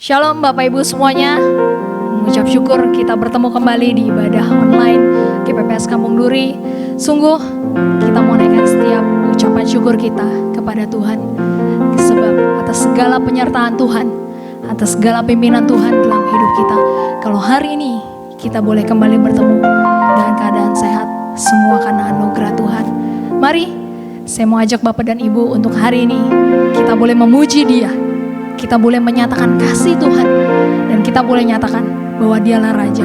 Shalom Bapak Ibu semuanya. Mengucap syukur kita bertemu kembali di ibadah online GPPS Kampung Duri. Sungguh kita mau naikkan setiap ucapan syukur kita kepada Tuhan, sebab atas segala penyertaan Tuhan, atas segala pimpinan Tuhan dalam hidup kita. Kalau hari ini kita boleh kembali bertemu dengan keadaan sehat, semua karena anugerah Tuhan. Mari saya mau ajak Bapak dan Ibu untuk hari ini kita boleh memuji Dia, kita boleh menyatakan kasih Tuhan, dan kita boleh nyatakan bahwa Dialah Raja,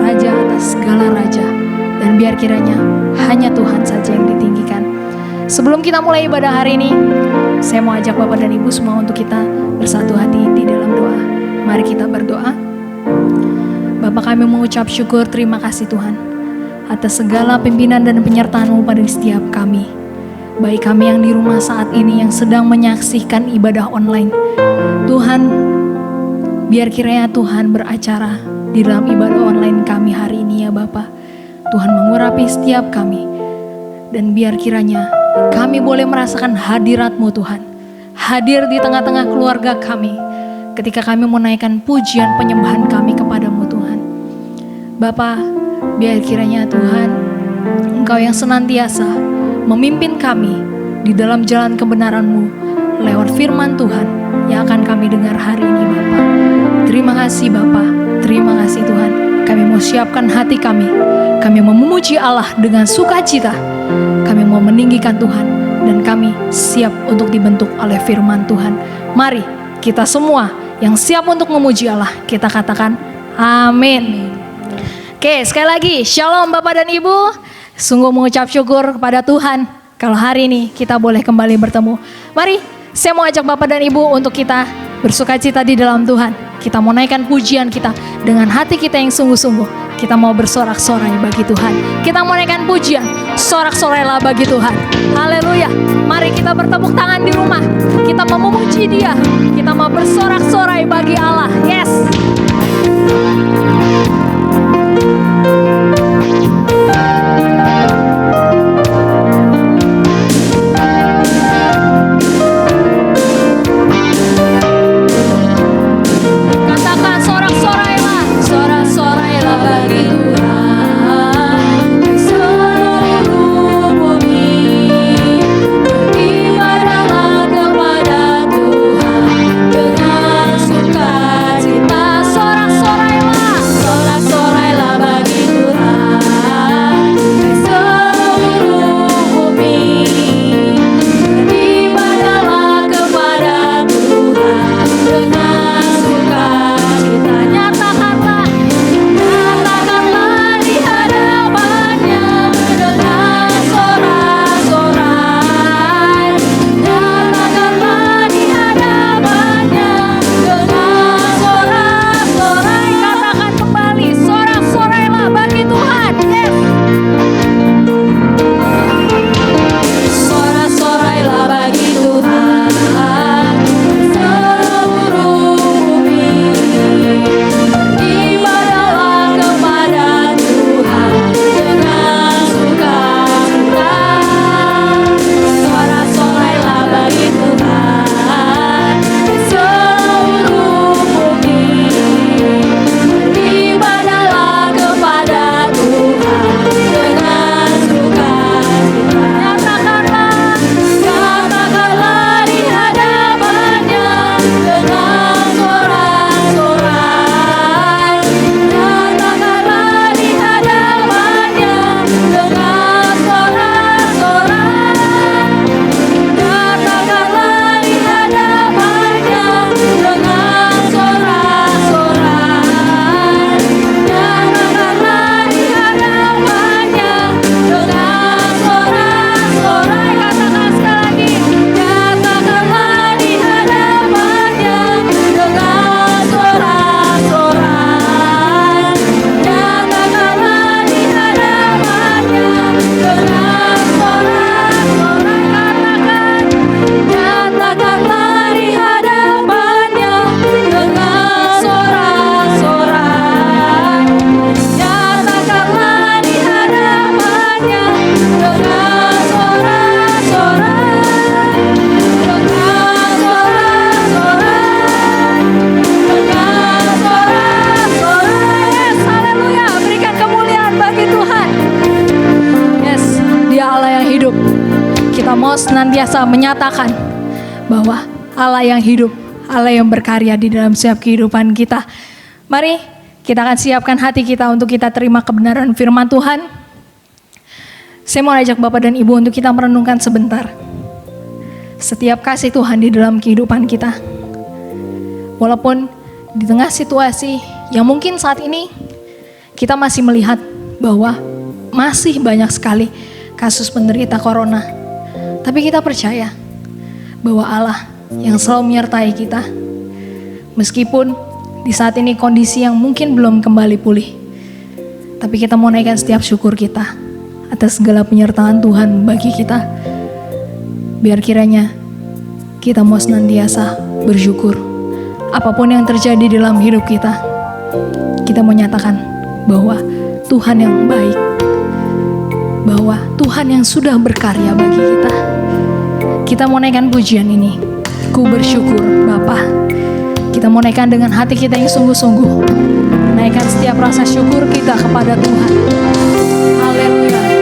Raja atas segala Raja, dan biar kiranya hanya Tuhan saja yang ditinggikan. Sebelum kita mulai ibadah hari ini, saya mau ajak Bapak dan Ibu semua untuk kita bersatu hati di dalam doa. Mari kita berdoa. Bapa, kami mengucap syukur, terima kasih Tuhan atas segala pimpinan dan penyertaan-Mu pada setiap kami. Baik kami yang di rumah saat ini yang sedang menyaksikan ibadah online, Tuhan, biar kiranya Tuhan beracara di dalam ibadah online kami hari ini ya Bapa. Tuhan mengurapi setiap kami, dan biar kiranya kami boleh merasakan hadirat-Mu Tuhan, hadir di tengah-tengah keluarga kami ketika kami menaikkan pujian penyembahan kami kepadamu Tuhan. Bapa, biar kiranya Tuhan, Engkau yang senantiasa memimpin kami di dalam jalan kebenaran-Mu lewat firman Tuhan yang akan kami dengar hari ini Bapa. Terima kasih Bapa, terima kasih Tuhan. Kami mau siapkan hati kami mau memuji Allah dengan sukacita, kami mau meninggikan Tuhan, dan kami siap untuk dibentuk oleh firman Tuhan. Mari kita semua yang siap untuk memuji Allah, kita katakan amin. Oke, sekali lagi shalom Bapak dan Ibu. Sungguh mengucap syukur kepada Tuhan kalau hari ini kita boleh kembali bertemu. Mari saya mau ajak Bapak dan Ibu untuk kita bersukacita di dalam Tuhan. Kita mau naikkan pujian kita dengan hati kita yang sungguh-sungguh. Kita mau bersorak-sorai bagi Tuhan. Kita mau naikkan pujian, sorak-sorailah bagi Tuhan. Haleluya. Mari kita bertepuk tangan di rumah. Kita mau memuji Dia. Kita mau bersorak-sorai bagi Allah. Yes. Beribadah kepada Tuhan dengan sukacita. mau senantiasa menyatakan bahwa Allah yang hidup, Allah yang berkarya di dalam setiap kehidupan kita. Mari kita akan siapkan hati kita untuk kita terima kebenaran firman Tuhan. Saya mau ajak Bapak dan Ibu untuk kita merenungkan sebentar setiap kasih Tuhan di dalam kehidupan kita. Walaupun di tengah situasi yang mungkin saat ini kita masih melihat bahwa masih banyak sekali kasus penderita corona, tapi kita percaya bahwa Allah yang selalu menyertai kita. Meskipun di saat ini kondisi yang mungkin belum kembali pulih, tapi kita mau naikkan setiap syukur kita atas segala penyertaan Tuhan bagi kita. Biar kiranya kita mau senantiasa bersyukur. Apapun yang terjadi dalam hidup kita, kita mau nyatakan bahwa Tuhan yang baik, bahwa Tuhan yang sudah berkarya bagi kita. Kita mau naikkan pujian ini. Ku bersyukur Bapa. Kita mau naikkan dengan hati kita yang sungguh-sungguh. Naikkan setiap rasa syukur kita kepada Tuhan. Haleluya.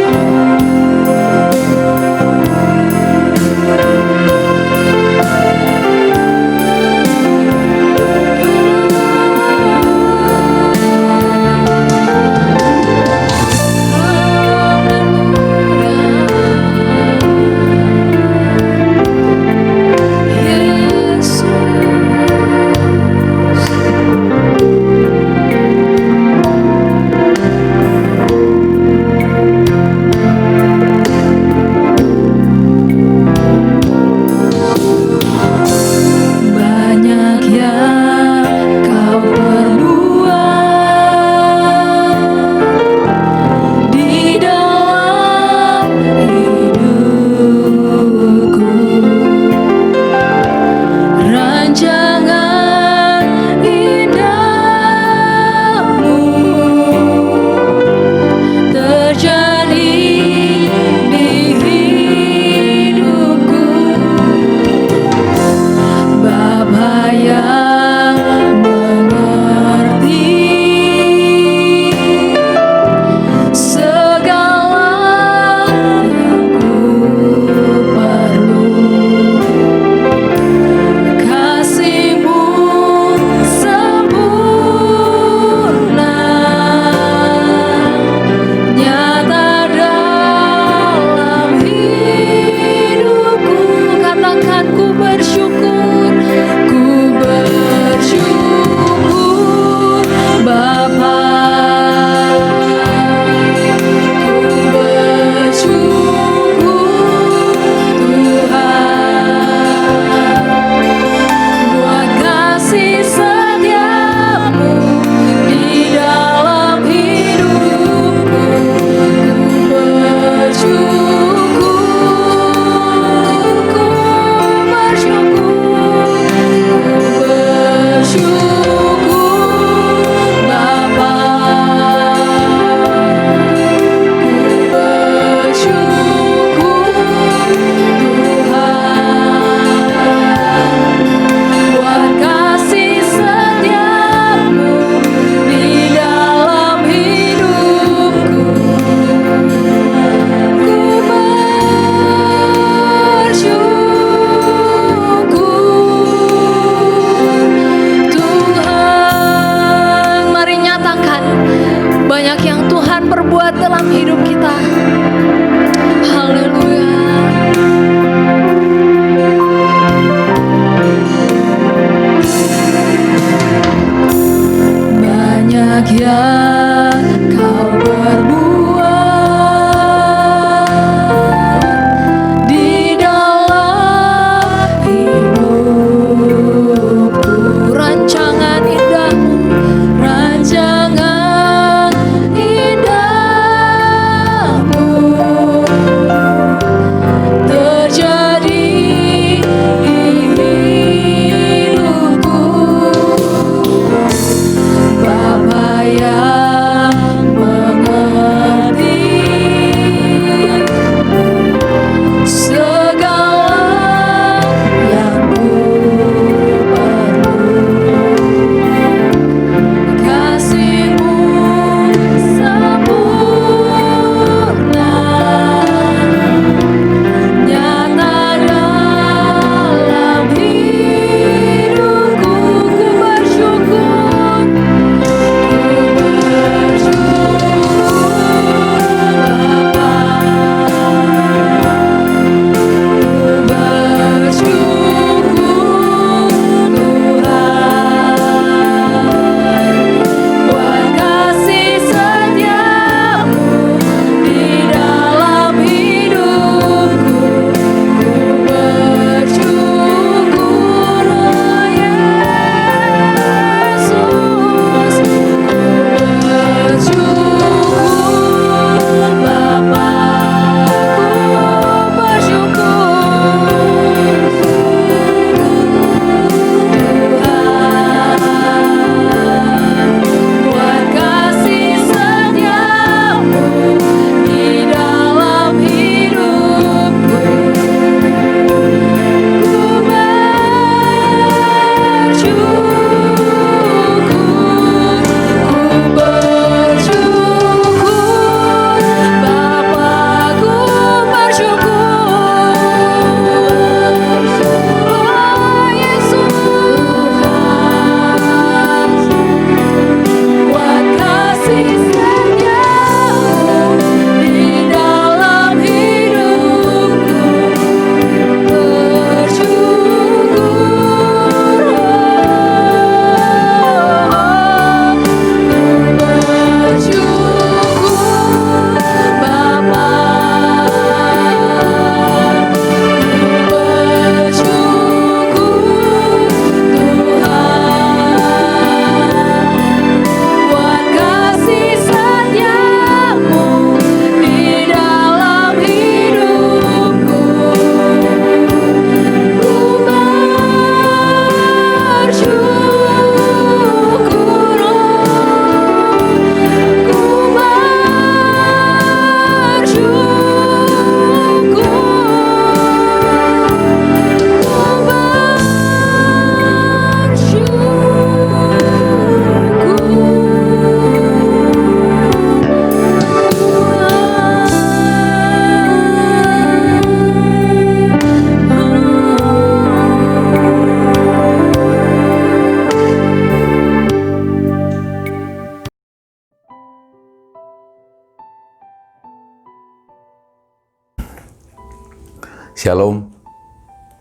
Shalom,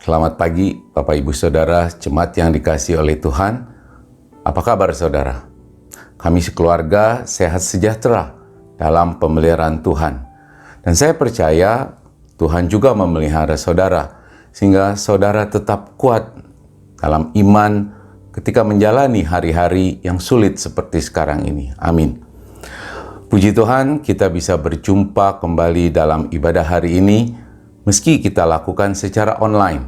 selamat pagi Bapak Ibu Saudara, jemaat yang dikasihi oleh Tuhan. Apa kabar saudara? Kami sekeluarga sehat sejahtera dalam pemeliharaan Tuhan. Dan saya percaya Tuhan juga memelihara saudara, sehingga saudara tetap kuat dalam iman ketika menjalani hari-hari yang sulit seperti sekarang ini. Amin. Puji Tuhan, kita bisa berjumpa kembali dalam ibadah hari ini, meski kita lakukan secara online.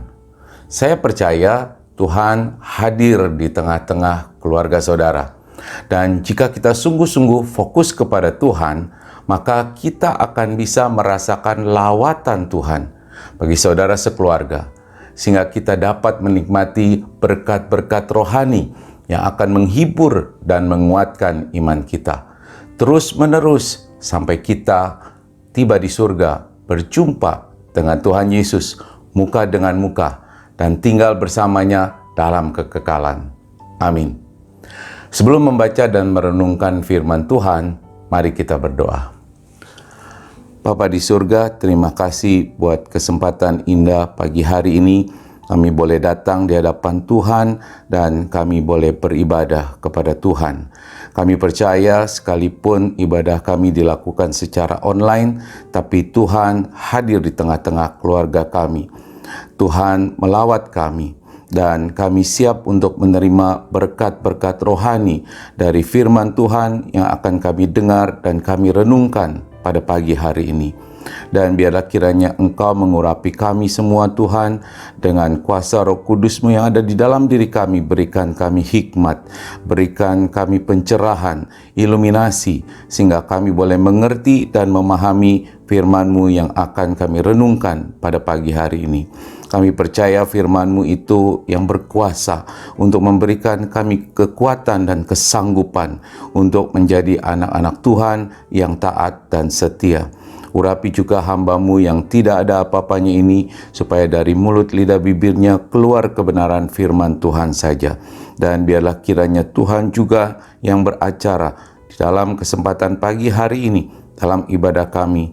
Saya percaya Tuhan hadir di tengah-tengah keluarga saudara. Dan jika kita sungguh-sungguh fokus kepada Tuhan, maka kita akan bisa merasakan lawatan Tuhan bagi saudara sekeluarga, sehingga kita dapat menikmati berkat-berkat rohani yang akan menghibur dan menguatkan iman kita terus-menerus sampai kita tiba di surga, berjumpa dengan Tuhan Yesus muka dengan muka dan tinggal bersamanya dalam kekekalan. Amin. Sebelum membaca dan merenungkan firman Tuhan, mari kita berdoa. Bapa di surga, terima kasih buat kesempatan indah pagi hari ini. Kami boleh datang di hadapan Tuhan dan kami boleh beribadah kepada Tuhan. Kami percaya sekalipun ibadah kami dilakukan secara online, tapi Tuhan hadir di tengah-tengah keluarga kami. Tuhan melawat kami dan kami siap untuk menerima berkat-berkat rohani dari firman Tuhan yang akan kami dengar dan kami renungkan pada pagi hari ini. Dan biarlah kiranya Engkau mengurapi kami semua Tuhan, dengan kuasa Roh Kudus-Mu yang ada di dalam diri kami. Berikan kami hikmat, berikan kami pencerahan, iluminasi, sehingga kami boleh mengerti dan memahami firman-Mu yang akan kami renungkan pada pagi hari ini. Kami percaya firman-Mu itu yang berkuasa untuk memberikan kami kekuatan dan kesanggupan untuk menjadi anak-anak Tuhan yang taat dan setia. Urapi juga hamba-Mu yang tidak ada apa-apanya ini, supaya dari mulut lidah bibirnya keluar kebenaran firman Tuhan saja. Dan biarlah kiranya Tuhan juga yang beracara di dalam kesempatan pagi hari ini, dalam ibadah kami.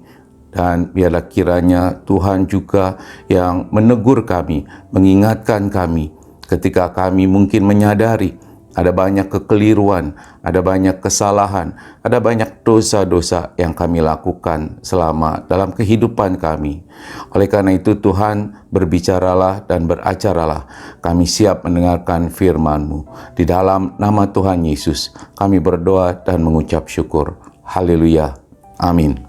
Dan biarlah kiranya Tuhan juga yang menegur kami, mengingatkan kami, ketika kami mungkin menyadari ada banyak kekeliruan, ada banyak kesalahan, ada banyak dosa-dosa yang kami lakukan selama dalam kehidupan kami. Oleh karena itu Tuhan, berbicaralah dan beracaralah. Kami siap mendengarkan firman-Mu. Di dalam nama Tuhan Yesus, kami berdoa dan mengucap syukur. Haleluya. Amin.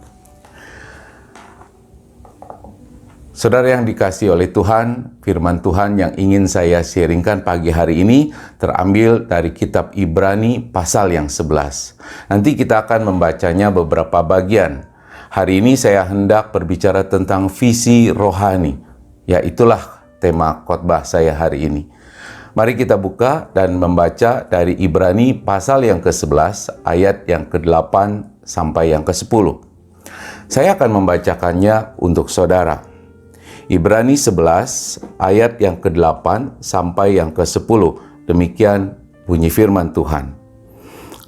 Saudara yang dikasihi oleh Tuhan, firman Tuhan yang ingin saya sharingkan pagi hari ini terambil dari kitab Ibrani pasal yang 11. Nanti kita akan membacanya beberapa bagian. Hari ini saya hendak berbicara tentang visi rohani. Ya, itulah tema khotbah saya hari ini. Mari kita buka dan membaca dari Ibrani pasal yang ke-11 ayat yang ke-8 sampai yang ke-10. Saya akan membacakannya untuk saudara. Ibrani 11 ayat yang ke-8 sampai yang ke-10. Demikian bunyi firman Tuhan.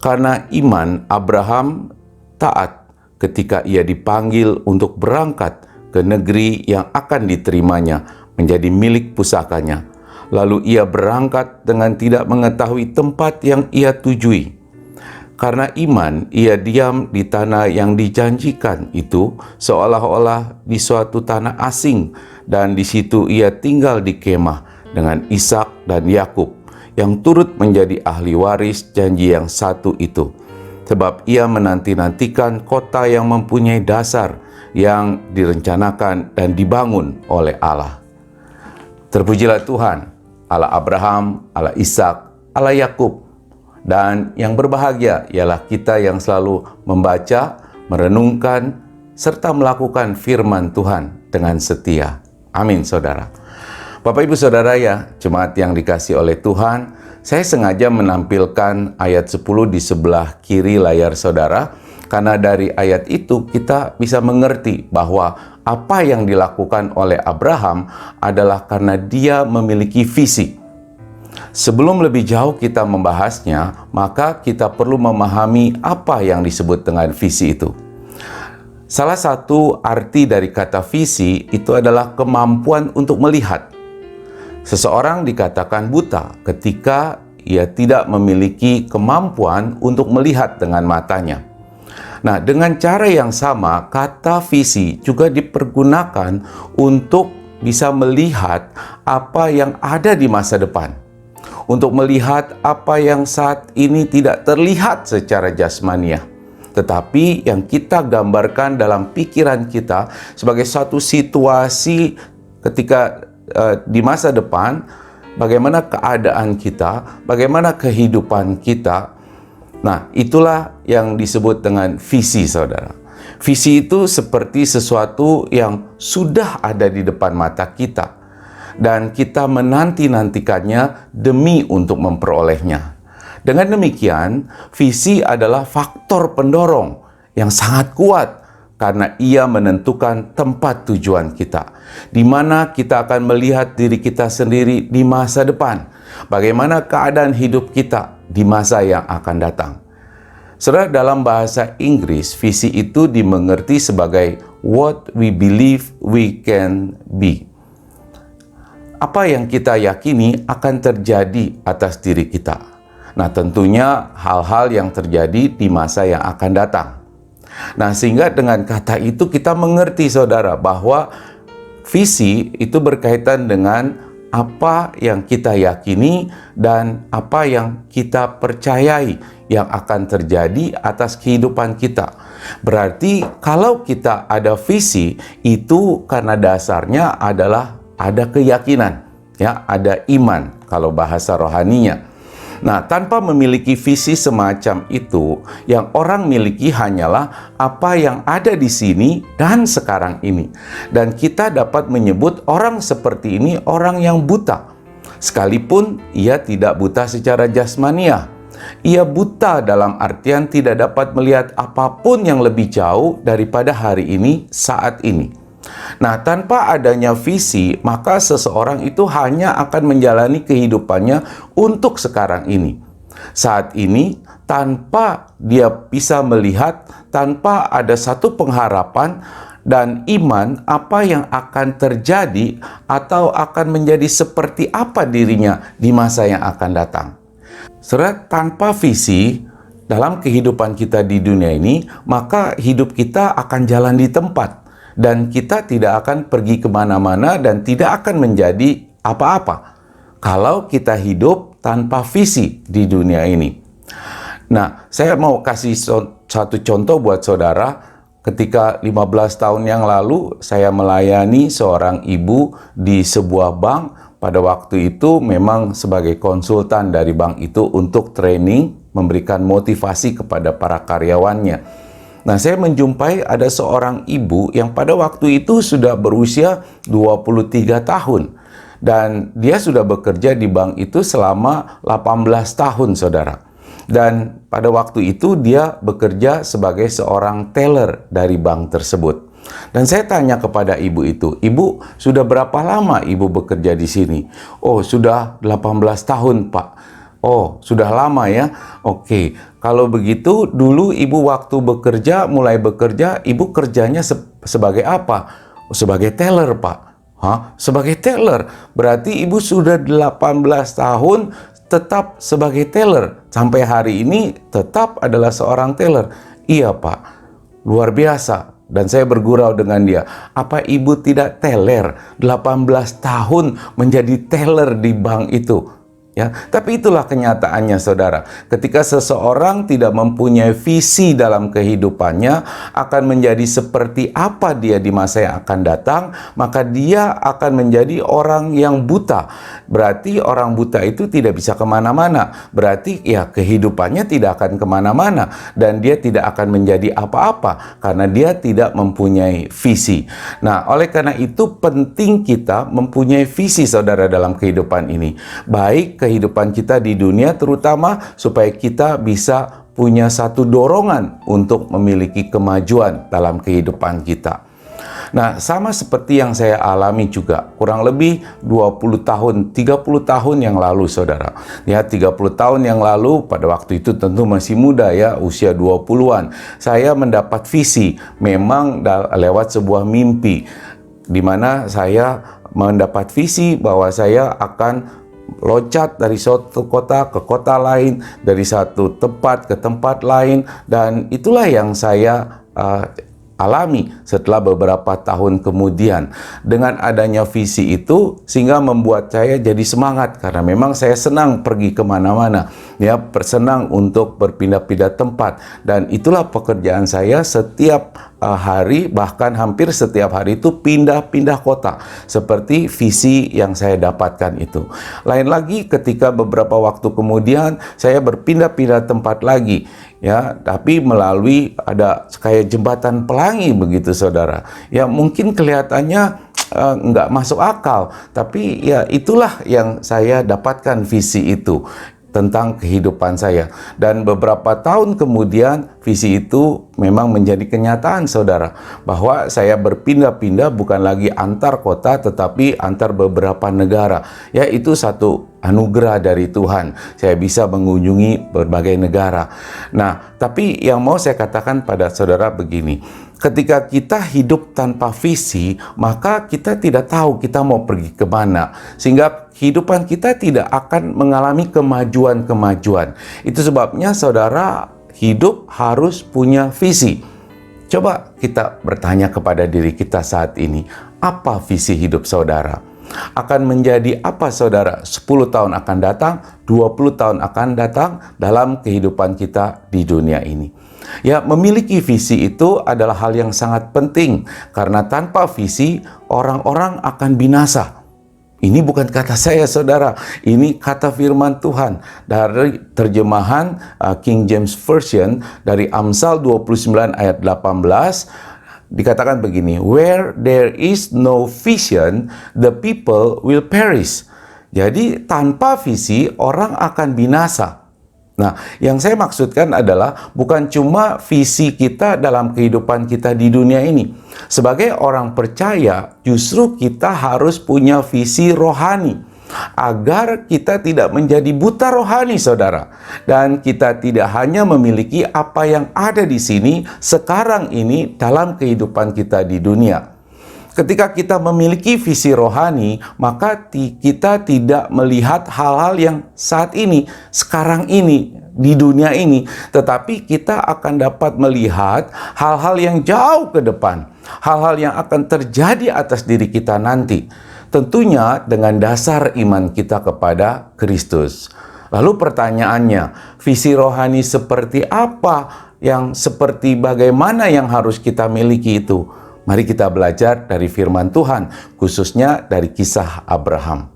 Karena iman Abraham taat ketika ia dipanggil untuk berangkat ke negeri yang akan diterimanya menjadi milik pusakanya. Lalu ia berangkat dengan tidak mengetahui tempat yang ia tujui. Karena iman, ia diam di tanah yang dijanjikan itu, seolah-olah di suatu tanah asing, dan di situ ia tinggal di kemah dengan Ishak dan Yakub, yang turut menjadi ahli waris janji yang satu itu. Sebab ia menanti-nantikan kota yang mempunyai dasar, yang direncanakan dan dibangun oleh Allah. Terpujilah Tuhan, Allah Abraham, Allah Ishak, Allah Yakub. Dan yang berbahagia ialah kita yang selalu membaca, merenungkan, serta melakukan firman Tuhan dengan setia. Amin, saudara. Bapak Ibu Saudara ya, jemaat yang dikasihi oleh Tuhan, saya sengaja menampilkan ayat 10 di sebelah kiri layar saudara, karena dari ayat itu kita bisa mengerti bahwa apa yang dilakukan oleh Abraham adalah karena dia memiliki visi. Sebelum lebih jauh kita membahasnya, maka kita perlu memahami apa yang disebut dengan visi itu. Salah satu arti dari kata visi itu adalah kemampuan untuk melihat. Seseorang dikatakan buta ketika ia tidak memiliki kemampuan untuk melihat dengan matanya. Nah, dengan cara yang sama, kata visi juga dipergunakan untuk bisa melihat apa yang ada di masa depan. Untuk melihat apa yang saat ini tidak terlihat secara jasmaniah, tetapi yang kita gambarkan dalam pikiran kita sebagai satu situasi ketika di masa depan, bagaimana keadaan kita, bagaimana kehidupan kita. Nah, itulah yang disebut dengan visi, saudara. Visi itu seperti sesuatu yang sudah ada di depan mata kita, dan kita menanti-nantikannya demi untuk memperolehnya. Dengan demikian, visi adalah faktor pendorong yang sangat kuat karena ia menentukan tempat tujuan kita, di mana kita akan melihat diri kita sendiri di masa depan, bagaimana keadaan hidup kita di masa yang akan datang. Saudara, dalam bahasa Inggris, visi itu dimengerti sebagai what we believe we can be. Apa yang kita yakini akan terjadi atas diri kita. Nah, tentunya hal-hal yang terjadi di masa yang akan datang. Nah, sehingga dengan kata itu kita mengerti, saudara, bahwa visi itu berkaitan dengan apa yang kita yakini dan apa yang kita percayai yang akan terjadi atas kehidupan kita. Berarti kalau kita ada visi, itu karena dasarnya adalah ada keyakinan, ya, ada iman kalau bahasa rohaninya. Nah, tanpa memiliki visi semacam itu, yang orang miliki hanyalah apa yang ada di sini dan sekarang ini. Dan kita dapat menyebut orang seperti ini orang yang buta. Sekalipun ia tidak buta secara jasmaniah. Ia buta dalam artian tidak dapat melihat apapun yang lebih jauh daripada hari ini, saat ini. Nah, tanpa adanya visi, maka seseorang itu hanya akan menjalani kehidupannya untuk sekarang ini. Saat ini, tanpa dia bisa melihat, tanpa ada satu pengharapan dan iman apa yang akan terjadi atau akan menjadi seperti apa dirinya di masa yang akan datang. Saudara, tanpa visi dalam kehidupan kita di dunia ini, maka hidup kita akan jalan di tempat. Dan kita tidak akan pergi kemana-mana dan tidak akan menjadi apa-apa kalau kita hidup tanpa visi di dunia ini. Nah, saya mau kasih satu contoh buat saudara. Ketika 15 tahun yang lalu, saya melayani seorang ibu di sebuah bank. Pada waktu itu memang sebagai konsultan dari bank itu untuk training, memberikan motivasi kepada para karyawannya. Nah, saya menjumpai ada seorang ibu yang pada waktu itu sudah berusia 23 tahun. Dan dia sudah bekerja di bank itu selama 18 tahun, saudara. Dan pada waktu itu dia bekerja sebagai seorang teller dari bank tersebut. Dan saya tanya kepada ibu itu, "Ibu, sudah berapa lama ibu bekerja di sini?" "Oh, sudah 18 tahun, Pak." "Oh, sudah lama ya? Oke. Kalau begitu, dulu ibu waktu bekerja, mulai bekerja, ibu kerjanya sebagai apa?" "Sebagai teller, Pak." "Hah? Sebagai teller? Berarti ibu sudah 18 tahun tetap sebagai teller. Sampai hari ini tetap adalah seorang teller." "Iya, Pak." "Luar biasa." Dan saya bergurau dengan dia. "Apa ibu tidak teller 18 tahun menjadi teller di bank itu?" Ya, tapi itulah kenyataannya, saudara. Ketika seseorang tidak mempunyai visi dalam kehidupannya, akan menjadi seperti apa dia di masa yang akan datang, maka dia akan menjadi orang yang buta. Berarti orang buta itu tidak bisa kemana-mana. Berarti ya kehidupannya tidak akan kemana-mana. Dan dia tidak akan menjadi apa-apa karena dia tidak mempunyai visi. Nah, oleh karena itu penting kita mempunyai visi, saudara, dalam kehidupan ini. Baik kehidupan kita di dunia, terutama supaya kita bisa punya satu dorongan untuk memiliki kemajuan dalam kehidupan kita. Nah, sama seperti yang saya alami juga, kurang lebih 20 tahun, 30 tahun yang lalu, saudara. Ya, 30 tahun yang lalu, pada waktu itu tentu masih muda ya, usia 20-an. Saya mendapat visi, memang lewat sebuah mimpi, di mana saya mendapat visi bahwa saya akan loncat dari suatu kota ke kota lain, dari satu tempat ke tempat lain, dan itulah yang saya alami setelah beberapa tahun kemudian. Dengan adanya visi itu sehingga membuat saya jadi semangat, karena memang saya senang pergi kemana-mana ya, bersenang untuk berpindah-pindah tempat, dan itulah pekerjaan saya setiap hari, bahkan hampir setiap hari itu pindah-pindah kota, seperti visi yang saya dapatkan itu. Lain lagi ketika beberapa waktu kemudian saya berpindah-pindah tempat lagi ya, tapi melalui ada kayak jembatan pelangi begitu, saudara. Ya, mungkin kelihatannya nggak masuk akal, tapi ya itulah yang saya dapatkan, visi itu tentang kehidupan saya. Dan beberapa tahun kemudian visi itu memang menjadi kenyataan, saudara, bahwa saya berpindah-pindah bukan lagi antar kota tetapi antar beberapa negara. Ya, itu satu anugerah dari Tuhan. Saya bisa mengunjungi berbagai negara. Nah, tapi yang mau saya katakan pada saudara begini, ketika kita hidup tanpa visi, maka kita tidak tahu kita mau pergi kemana, sehingga kehidupan kita tidak akan mengalami kemajuan-kemajuan. Itu sebabnya saudara, hidup harus punya visi. Coba kita bertanya kepada diri kita saat ini, apa visi hidup saudara? Akan menjadi apa saudara 10 tahun akan datang, 20 tahun akan datang dalam kehidupan kita di dunia ini? Ya, memiliki visi itu adalah hal yang sangat penting, karena tanpa visi orang-orang akan binasa. Ini bukan kata saya, saudara. Ini kata firman Tuhan dari terjemahan King James Version, dari Amsal 29 ayat 18. Dikatakan begini, where there is no vision, the people will perish. Jadi tanpa visi orang akan binasa. Nah, yang saya maksudkan adalah bukan cuma visi kita dalam kehidupan kita di dunia ini. Sebagai orang percaya, justru kita harus punya visi rohani, agar kita tidak menjadi buta rohani, saudara. Dan kita tidak hanya memiliki apa yang ada di sini sekarang ini dalam kehidupan kita di dunia. Ketika kita memiliki visi rohani, maka kita tidak melihat hal-hal yang saat ini, sekarang ini, di dunia ini, tetapi kita akan dapat melihat hal-hal yang jauh ke depan, hal-hal yang akan terjadi atas diri kita nanti. Tentunya dengan dasar iman kita kepada Kristus. Lalu pertanyaannya, visi rohani seperti apa, yang seperti bagaimana yang harus kita miliki itu? Mari kita belajar dari firman Tuhan, khususnya dari kisah Abraham.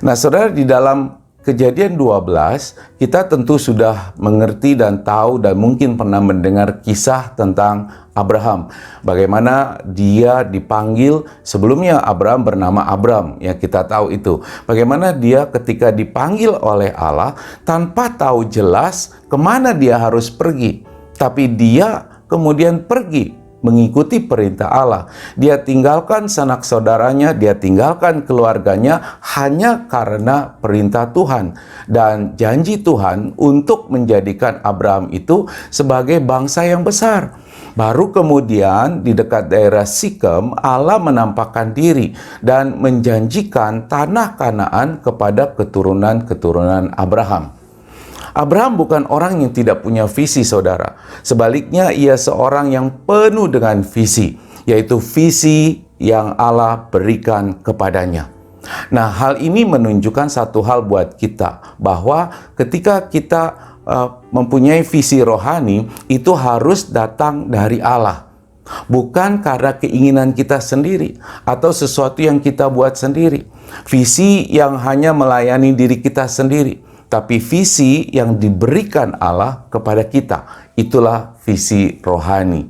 Nah, saudara, di dalam Kejadian 12, kita tentu sudah mengerti dan tahu dan mungkin pernah mendengar kisah tentang Abraham. Bagaimana dia dipanggil, sebelumnya Abraham bernama Abram, ya kita tahu itu. Bagaimana dia ketika dipanggil oleh Allah, tanpa tahu jelas kemana dia harus pergi. Tapi dia kemudian pergi mengikuti perintah Allah. Dia tinggalkan sanak saudaranya, dia tinggalkan keluarganya hanya karena perintah Tuhan dan janji Tuhan untuk menjadikan Abraham itu sebagai bangsa yang besar. Baru kemudian di dekat daerah Sikem, Allah menampakkan diri dan menjanjikan tanah Kanaan kepada keturunan-keturunan Abraham. Abraham bukan orang yang tidak punya visi, saudara. Sebaliknya, ia seorang yang penuh dengan visi, yaitu visi yang Allah berikan kepadanya. Nah, hal ini menunjukkan satu hal buat kita, bahwa ketika kita mempunyai visi rohani, itu harus datang dari Allah. Bukan karena keinginan kita sendiri atau sesuatu yang kita buat sendiri. Visi yang hanya melayani diri kita sendiri. Tapi visi yang diberikan Allah kepada kita, itulah visi rohani.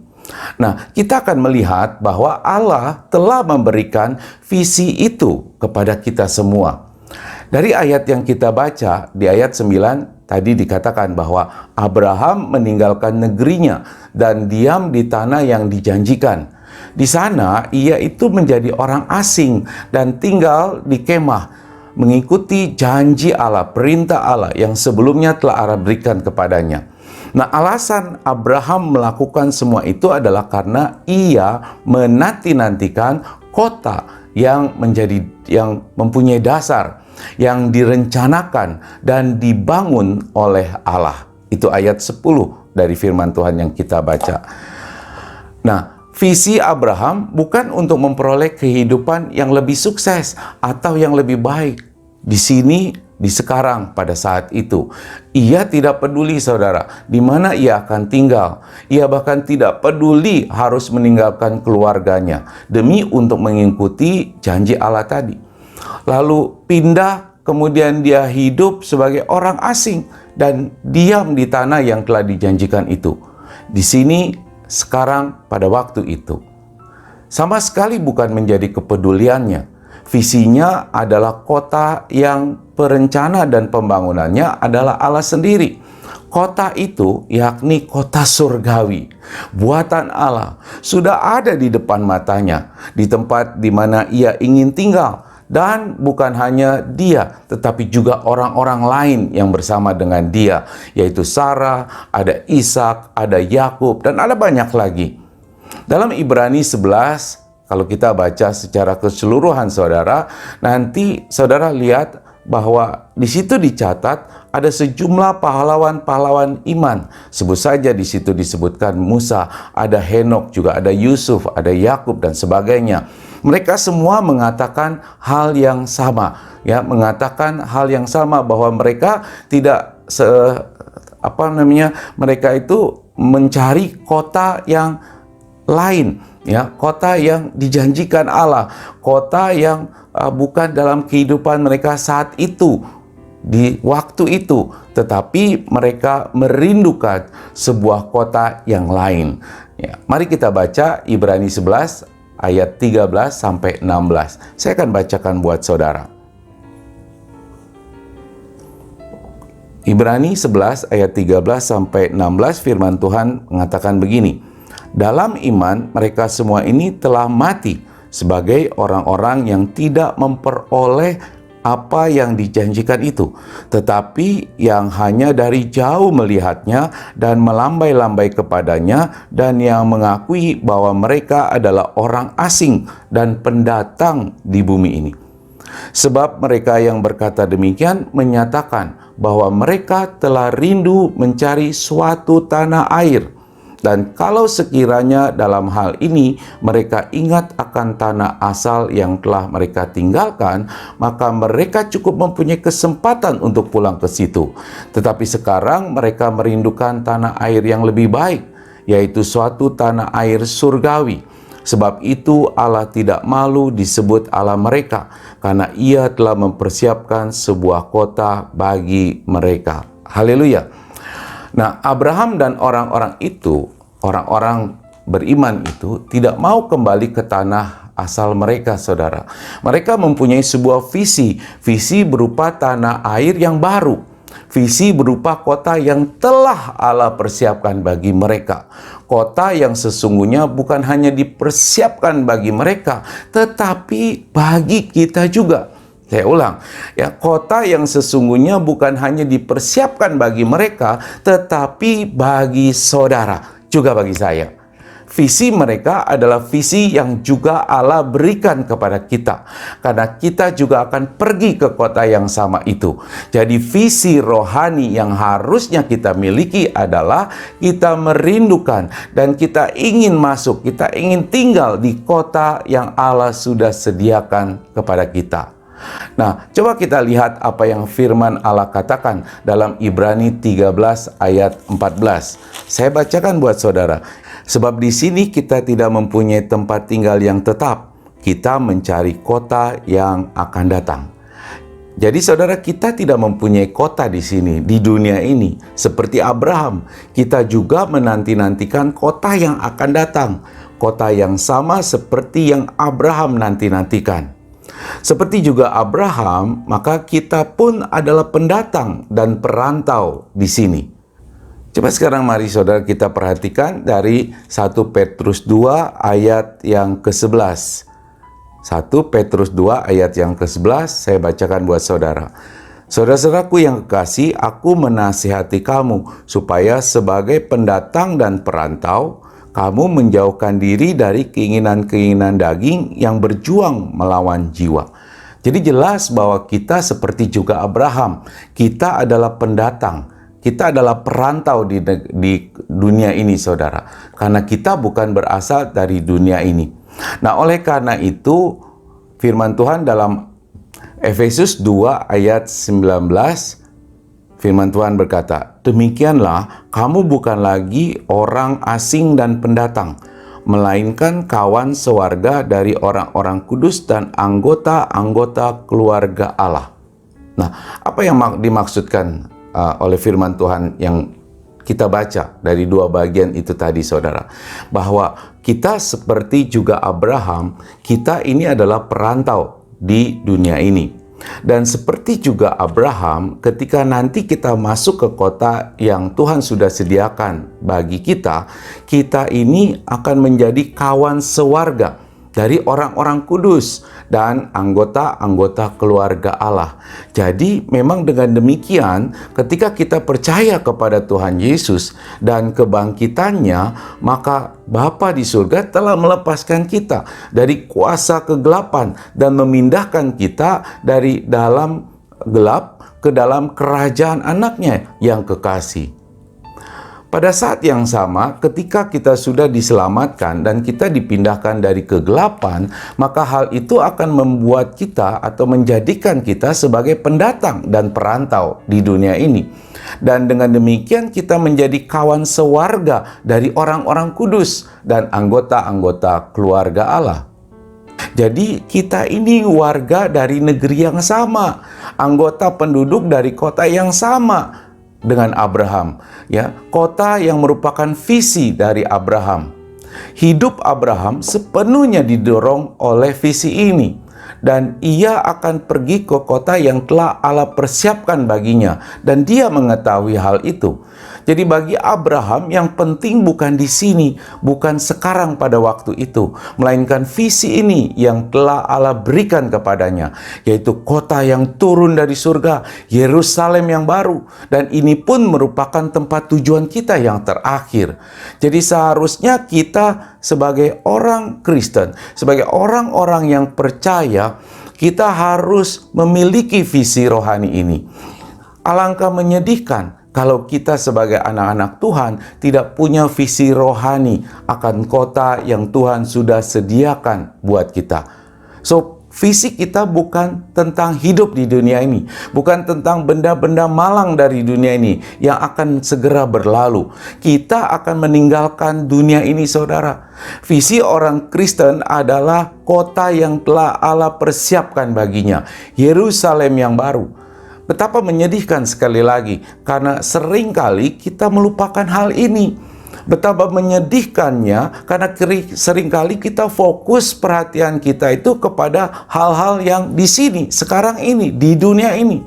Nah, kita akan melihat bahwa Allah telah memberikan visi itu kepada kita semua. Dari ayat yang kita baca, di ayat 9, tadi dikatakan bahwa Abraham meninggalkan negerinya dan diam di tanah yang dijanjikan. Di sana ia itu menjadi orang asing dan tinggal di kemah, mengikuti janji Allah, perintah Allah yang sebelumnya telah Allah berikan kepadanya. Nah, alasan Abraham melakukan semua itu adalah karena ia menanti-nantikan kota yang mempunyai dasar, yang direncanakan dan dibangun oleh Allah. Itu ayat 10 dari firman Tuhan yang kita baca. Nah, visi Abraham bukan untuk memperoleh kehidupan yang lebih sukses atau yang lebih baik di sini, di sekarang, pada saat itu. Ia tidak peduli, saudara, di mana ia akan tinggal. Ia bahkan tidak peduli harus meninggalkan keluarganya demi untuk mengikuti janji Allah tadi. Lalu pindah, kemudian dia hidup sebagai orang asing dan diam di tanah yang telah dijanjikan itu. Di sini, sekarang, pada waktu itu. Sama sekali bukan menjadi kepeduliannya. Visinya adalah kota yang perencana dan pembangunannya adalah Allah sendiri. Kota itu yakni kota surgawi, buatan Allah, sudah ada di depan matanya, di tempat di mana ia ingin tinggal. Dan bukan hanya dia, tetapi juga orang-orang lain yang bersama dengan dia, yaitu Sarah, ada Ishak, ada Yakub, dan ada banyak lagi. Dalam Ibrani 11, kalau kita baca secara keseluruhan, saudara, nanti saudara lihat bahwa di situ dicatat ada sejumlah pahlawan-pahlawan iman. Sebut saja di situ disebutkan Musa, ada Henok, juga ada Yusuf, ada Yakub dan sebagainya. Mereka semua mengatakan hal yang sama, ya, mengatakan hal yang sama bahwa mereka tidak mereka itu mencari kota yang lain, ya, kota yang dijanjikan Allah, kota yang bukan dalam kehidupan mereka saat itu, di waktu itu, tetapi mereka merindukan sebuah kota yang lain. Ya, mari kita baca Ibrani 11 ayat 13 sampai 16. Saya akan bacakan buat saudara. Ibrani 11 ayat 13 sampai 16, firman Tuhan mengatakan begini. Dalam iman mereka semua ini telah mati sebagai orang-orang yang tidak memperoleh apa yang dijanjikan itu, tetapi yang hanya dari jauh melihatnya dan melambai-lambai kepadanya, dan yang mengakui bahwa mereka adalah orang asing dan pendatang di bumi ini. Sebab mereka yang berkata demikian menyatakan bahwa mereka telah rindu mencari suatu tanah air. Dan kalau sekiranya dalam hal ini mereka ingat akan tanah asal yang telah mereka tinggalkan, maka mereka cukup mempunyai kesempatan untuk pulang ke situ. Tetapi sekarang mereka merindukan tanah air yang lebih baik, yaitu suatu tanah air surgawi. Sebab itu Allah tidak malu disebut Allah mereka, karena Ia telah mempersiapkan sebuah kota bagi mereka. Haleluya. Nah, Abraham dan orang-orang itu, orang-orang beriman itu tidak mau kembali ke tanah asal mereka, saudara. Mereka mempunyai sebuah visi berupa tanah air yang baru, visi berupa kota yang telah Allah persiapkan bagi mereka. Kota yang sesungguhnya bukan hanya dipersiapkan bagi mereka, tetapi bagi kita juga. Saya ulang, ya, kota yang sesungguhnya bukan hanya dipersiapkan bagi mereka, tetapi bagi saudara, juga bagi saya. Visi mereka adalah visi yang juga Allah berikan kepada kita, karena kita juga akan pergi ke kota yang sama itu. Jadi visi rohani yang harusnya kita miliki adalah kita merindukan dan kita ingin masuk, kita ingin tinggal di kota yang Allah sudah sediakan kepada kita. Nah, coba kita lihat apa yang firman Allah katakan dalam Ibrani 13 ayat 14. Saya bacakan buat saudara. Sebab di sini kita tidak mempunyai tempat tinggal yang tetap. Kita mencari kota yang akan datang. Jadi saudara, kita tidak mempunyai kota di sini, di dunia ini. Seperti Abraham, kita juga menanti-nantikan kota yang akan datang. Kota yang sama seperti yang Abraham nanti-nantikan. Seperti juga Abraham, maka kita pun adalah pendatang dan perantau di sini. Coba sekarang mari saudara kita perhatikan dari 1 Petrus 2 ayat yang ke-11. 1 Petrus 2 ayat yang ke-11 saya bacakan buat saudara. Saudara-saudaraku yang kekasih, aku menasihati kamu supaya sebagai pendatang dan perantau, kamu menjauhkan diri dari keinginan-keinginan daging yang berjuang melawan jiwa. Jadi jelas bahwa kita seperti juga Abraham, kita adalah pendatang. Kita adalah perantau di dunia ini, saudara. Karena kita bukan berasal dari dunia ini. Nah, oleh karena itu, firman Tuhan dalam Efesus 2 ayat 19, firman Tuhan berkata, demikianlah kamu bukan lagi orang asing dan pendatang, melainkan kawan sewarga dari orang-orang kudus dan anggota-anggota keluarga Allah. Nah, apa yang dimaksudkan oleh firman Tuhan yang kita baca dari dua bagian itu tadi, saudara? Bahwa kita seperti juga Abraham, kita ini adalah perantau di dunia ini. Dan seperti juga Abraham, ketika nanti kita masuk ke kota yang Tuhan sudah sediakan bagi kita, kita ini akan menjadi kawan sewarga dari orang-orang kudus dan anggota-anggota keluarga Allah. Jadi memang dengan demikian, ketika kita percaya kepada Tuhan Yesus dan kebangkitannya, maka Bapa di surga telah melepaskan kita dari kuasa kegelapan dan memindahkan kita dari dalam gelap ke dalam kerajaan anaknya yang kekasih. Pada saat yang sama, ketika kita sudah diselamatkan dan kita dipindahkan dari kegelapan, maka hal itu akan membuat kita atau menjadikan kita sebagai pendatang dan perantau di dunia ini. Dan dengan demikian kita menjadi kawan sewarga dari orang-orang kudus dan anggota-anggota keluarga Allah. Jadi kita ini warga dari negeri yang sama, anggota penduduk dari kota yang sama dengan Abraham, ya, kota yang merupakan visi dari Abraham. Hidup Abraham sepenuhnya didorong oleh visi ini, dan ia akan pergi ke kota yang telah Allah persiapkan baginya, dan dia mengetahui hal itu. Jadi bagi Abraham yang penting bukan di sini, bukan sekarang pada waktu itu, melainkan visi ini yang telah Allah berikan kepadanya, yaitu kota yang turun dari surga, Yerusalem yang baru, dan ini pun merupakan tempat tujuan kita yang terakhir. Jadi seharusnya kita sebagai orang Kristen, sebagai orang-orang yang percaya, kita harus memiliki visi rohani ini. Alangkah menyedihkan kalau kita sebagai anak-anak Tuhan tidak punya visi rohani akan kota yang Tuhan sudah sediakan buat kita. So, visi kita bukan tentang hidup di dunia ini, bukan tentang benda-benda malang dari dunia ini yang akan segera berlalu. Kita akan meninggalkan dunia ini, saudara. Visi orang Kristen adalah kota yang telah Allah persiapkan baginya, Yerusalem yang baru. Betapa menyedihkan sekali lagi, karena seringkali kita melupakan hal ini. Betapa menyedihkannya, karena seringkali kita fokus perhatian kita itu kepada hal-hal yang di sini, sekarang ini, di dunia ini.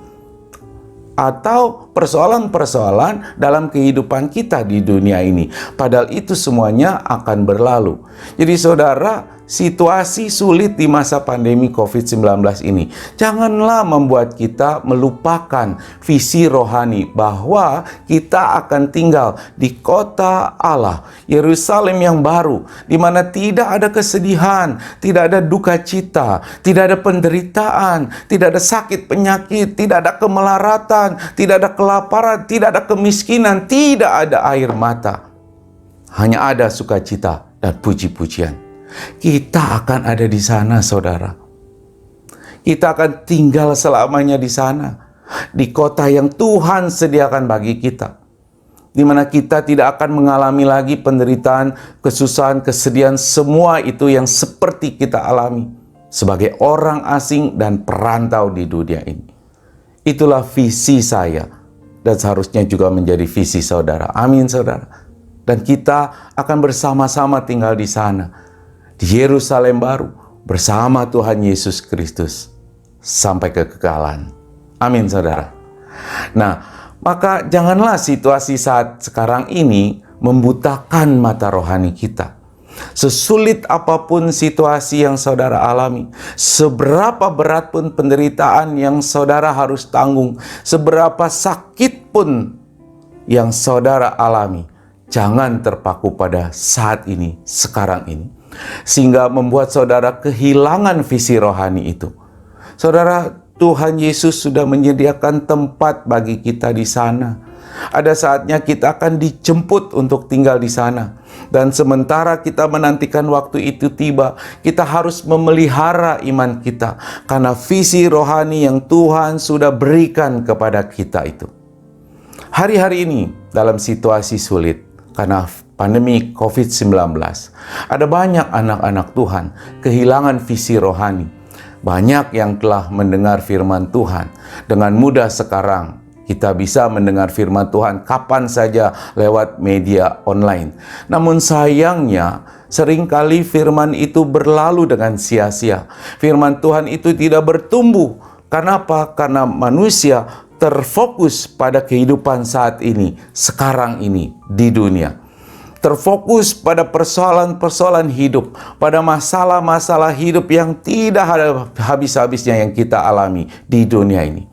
Atau persoalan-persoalan dalam kehidupan kita di dunia ini. Padahal itu semuanya akan berlalu. Jadi saudara, situasi sulit di masa pandemi COVID-19 ini janganlah membuat kita melupakan visi rohani bahwa kita akan tinggal di kota Allah, Yerusalem yang baru, di mana tidak ada kesedihan, tidak ada duka cita, tidak ada penderitaan, tidak ada sakit penyakit, tidak ada kemelaratan, tidak ada kelaparan, tidak ada kemiskinan, tidak ada air mata. Hanya ada sukacita dan puji-pujian. Kita akan ada di sana, saudara. Kita akan tinggal selamanya di sana, di kota yang Tuhan sediakan bagi kita, di mana kita tidak akan mengalami lagi penderitaan, kesusahan, kesedihan, semua itu yang seperti kita alami sebagai orang asing dan perantau di dunia ini. Itulah visi saya, dan seharusnya juga menjadi visi saudara. Amin, saudara. Dan kita akan bersama-sama tinggal di sana, di Yerusalem baru, bersama Tuhan Yesus Kristus sampai kekekalan. Amin, saudara. Nah, Maka janganlah situasi saat sekarang ini membutakan mata rohani kita. Sesulit apapun situasi yang saudara alami, seberapa berat pun penderitaan yang saudara harus tanggung, seberapa sakit pun yang saudara alami, jangan terpaku pada saat ini, sekarang ini, sehingga membuat saudara kehilangan visi rohani itu. Saudara, Tuhan Yesus sudah menyediakan tempat bagi kita di sana. Ada saatnya kita akan dijemput untuk tinggal di sana. Dan sementara kita menantikan waktu itu tiba, kita harus memelihara iman kita. Karena visi rohani yang Tuhan sudah berikan kepada kita itu. Hari-hari ini dalam situasi sulit karena pandemi COVID-19, ada banyak anak-anak Tuhan kehilangan visi rohani. Banyak yang telah mendengar firman Tuhan. Dengan mudah sekarang kita bisa mendengar firman Tuhan kapan saja lewat media online. Namun sayangnya, seringkali firman itu berlalu dengan sia-sia. Firman Tuhan itu tidak bertumbuh. Karena apa? Karena manusia terfokus pada kehidupan saat ini, sekarang ini, di dunia. Terfokus pada persoalan-persoalan hidup, pada masalah-masalah hidup yang tidak ada habis-habisnya yang kita alami di dunia ini.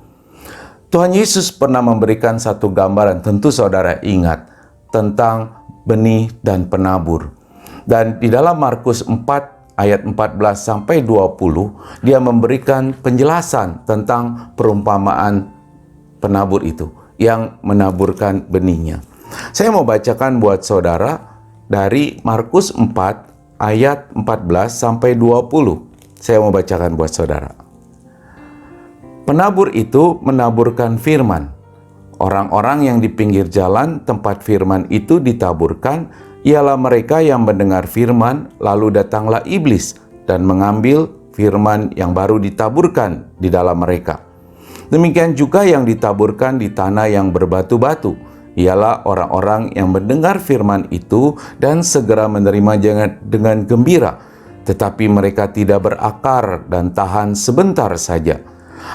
Tuhan Yesus pernah memberikan satu gambaran, tentu saudara ingat, tentang benih dan penabur. Dan di dalam Markus 4 ayat 14 sampai 20, dia memberikan penjelasan tentang perumpamaan penabur itu yang menaburkan benihnya. Saya mau bacakan buat saudara dari Markus 4 ayat 14 sampai 20. Saya mau bacakan buat saudara. Penabur itu menaburkan firman. Orang-orang yang di pinggir jalan tempat firman itu ditaburkan, ialah mereka yang mendengar firman, lalu datanglah iblis dan mengambil firman yang baru ditaburkan di dalam mereka. Demikian juga yang ditaburkan di tanah yang berbatu-batu, ialah orang-orang yang mendengar firman itu dan segera menerima dengan gembira, tetapi mereka tidak berakar dan tahan sebentar saja.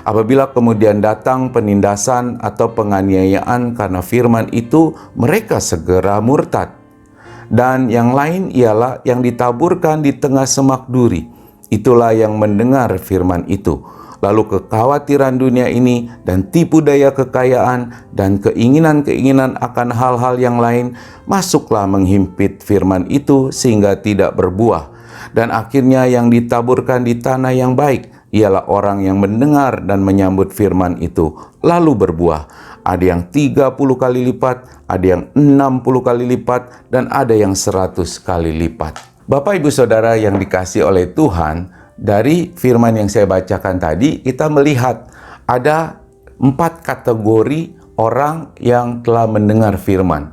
Apabila kemudian datang penindasan atau penganiayaan karena firman itu, mereka segera murtad. Dan yang lain ialah yang ditaburkan di tengah semak duri. Itulah yang mendengar firman itu. Lalu kekhawatiran dunia ini dan tipu daya kekayaan dan keinginan-keinginan akan hal-hal yang lain masuklah menghimpit firman itu sehingga tidak berbuah. Dan akhirnya yang ditaburkan di tanah yang baik ialah orang yang mendengar dan menyambut firman itu, lalu berbuah. Ada yang 30 kali lipat, ada yang 60 kali lipat, dan ada yang 100 kali lipat. Bapak Ibu Saudara yang dikasihi oleh Tuhan, dari firman yang saya bacakan tadi, kita melihat ada 4 kategori orang yang telah mendengar firman.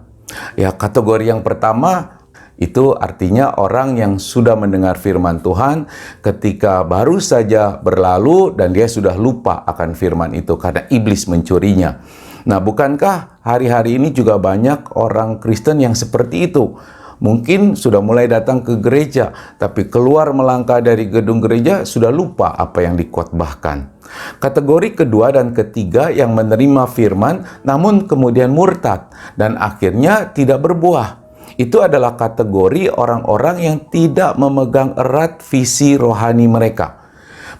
Ya, kategori yang pertama itu artinya orang yang sudah mendengar firman Tuhan ketika baru saja berlalu dan dia sudah lupa akan firman itu karena iblis mencurinya. Nah, bukankah hari-hari ini juga banyak orang Kristen yang seperti itu? Mungkin sudah mulai datang ke gereja, tapi keluar melangkah dari gedung gereja sudah lupa apa yang dikhotbahkan. Kategori kedua dan ketiga yang menerima firman namun kemudian murtad dan akhirnya tidak berbuah. Itu adalah kategori orang-orang yang tidak memegang erat visi rohani mereka.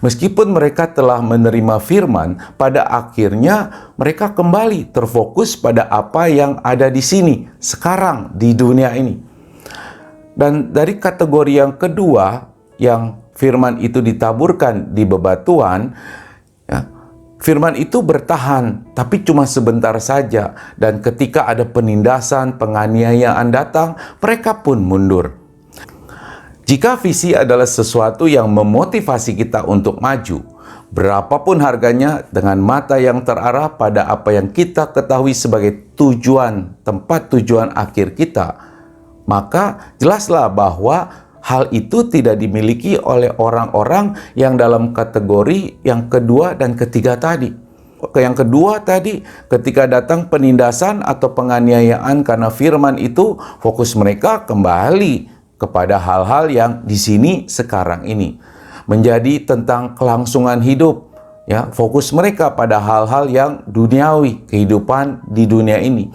Meskipun mereka telah menerima firman, pada akhirnya mereka kembali terfokus pada apa yang ada di sini, sekarang, di dunia ini. Dan dari kategori yang kedua, yang firman itu ditaburkan di bebatuan, ya, firman itu bertahan, tapi cuma sebentar saja. Dan ketika ada penindasan, penganiayaan datang, mereka pun mundur. Jika visi adalah sesuatu yang memotivasi kita untuk maju, berapapun harganya, dengan mata yang terarah pada apa yang kita ketahui sebagai tujuan, tempat tujuan akhir kita, maka jelaslah bahwa hal itu tidak dimiliki oleh orang-orang yang dalam kategori yang kedua dan ketiga tadi. Yang kedua tadi, ketika datang penindasan atau penganiayaan karena firman itu, fokus mereka kembali kepada hal-hal yang di sini sekarang ini. Menjadi tentang kelangsungan hidup, Ya, fokus mereka pada hal-hal yang duniawi, kehidupan di dunia ini.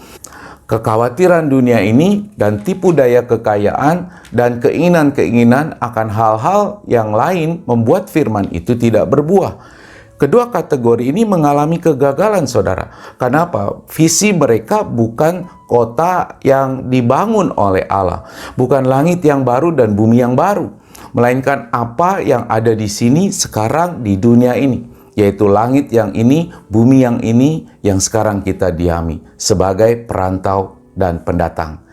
Kekhawatiran dunia ini dan tipu daya kekayaan dan keinginan-keinginan akan hal-hal yang lain membuat firman itu tidak berbuah. Kedua kategori ini mengalami kegagalan, saudara. Kenapa? Visi mereka bukan kota yang dibangun oleh Allah, bukan langit yang baru dan bumi yang baru, melainkan apa yang ada di sini sekarang di dunia ini, yaitu langit yang ini, bumi yang ini, yang sekarang kita diami sebagai perantau dan pendatang.